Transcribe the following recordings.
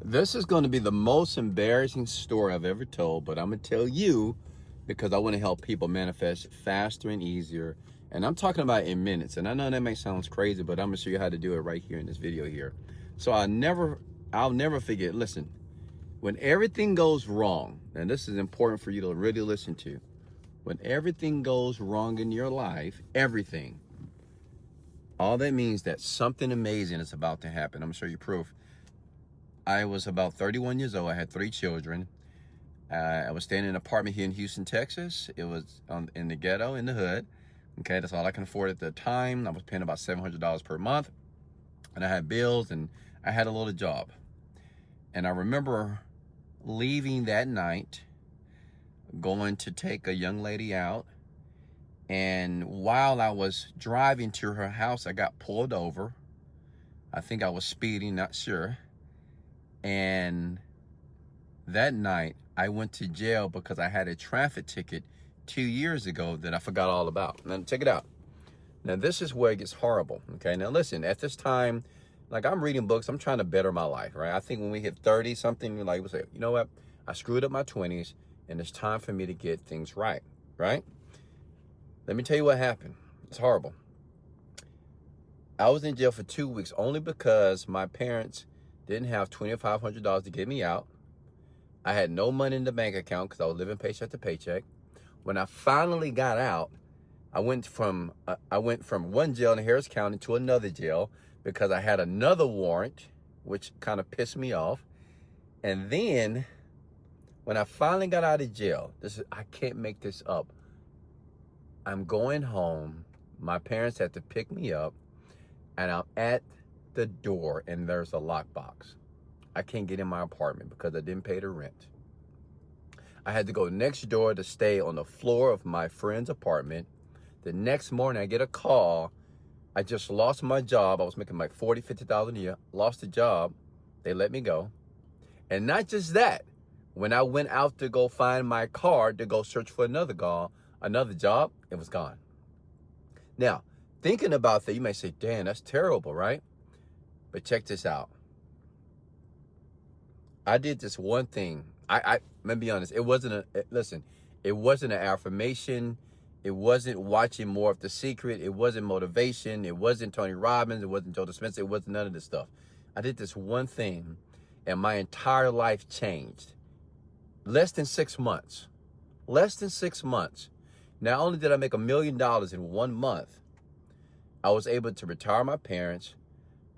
This is going to be the most embarrassing story I've ever told, but I'm going to tell you because I want to help people manifest faster and easier. And I'm talking about in minutes. And I know that may sound crazy, but I'm going to show you how to do it right here in this video here. So I'll never forget. Listen, when everything goes wrong, and this is important for you to really listen to, when everything goes wrong in your life, everything, all that means that something amazing is about to happen. I'm going to show you proof. I was about 31 years old. I had 3 children. I was staying in an apartment here in Houston, Texas. It was in the ghetto, in the hood. Okay, that's all I can afford at the time. I was paying about $700 per month. And I had bills, and I had a little job. And I remember leaving that night, going to take a young lady out. And while I was driving to her house, I got pulled over. I think I was speeding, not sure. And that night, I went to jail because I had a traffic ticket 2 years ago that I forgot all about. Now, check it out. Now, this is where it gets horrible, okay? Now, listen, at this time, like, I'm reading books. I'm trying to better my life, right? I think when we hit 30-something, like, we'll say, you know what? I screwed up my 20s, and it's time for me to get things right, right? Let me tell you what happened. It's horrible. I was in jail for 2 weeks only because my parents didn't have $2,500 to get me out. I had no money in the bank account because I was living paycheck to paycheck. When I finally got out, I went from one jail in Harris County to another jail because I had another warrant, which kind of pissed me off. And then when I finally got out of jail, I can't make this up. I'm going home. My parents had to pick me up, and I'm at the door, and there's a lockbox. I can't get in my apartment because I didn't pay the rent. I had to go next door to stay on the floor of my friend's apartment. The next morning, I get a call. I just lost my job. I was making like $40,000-$50,000 a year. Lost the job. They let me go. And not just that. When I went out to go find my card to go search for another job, it was gone. Now, thinking about that, you may say, "Dan, that's terrible, right?" But check this out. I did this one thing. Let me be honest. It wasn't an affirmation. It wasn't watching more of The Secret. It wasn't motivation. It wasn't Tony Robbins. It wasn't Joe Dispenza. It wasn't none of this stuff. I did this one thing, and my entire life changed. Less than 6 months. Less than 6 months. Not only did I make $1 million in 1 month, I was able to retire my parents.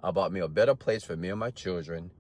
I bought me a better place for me and my children.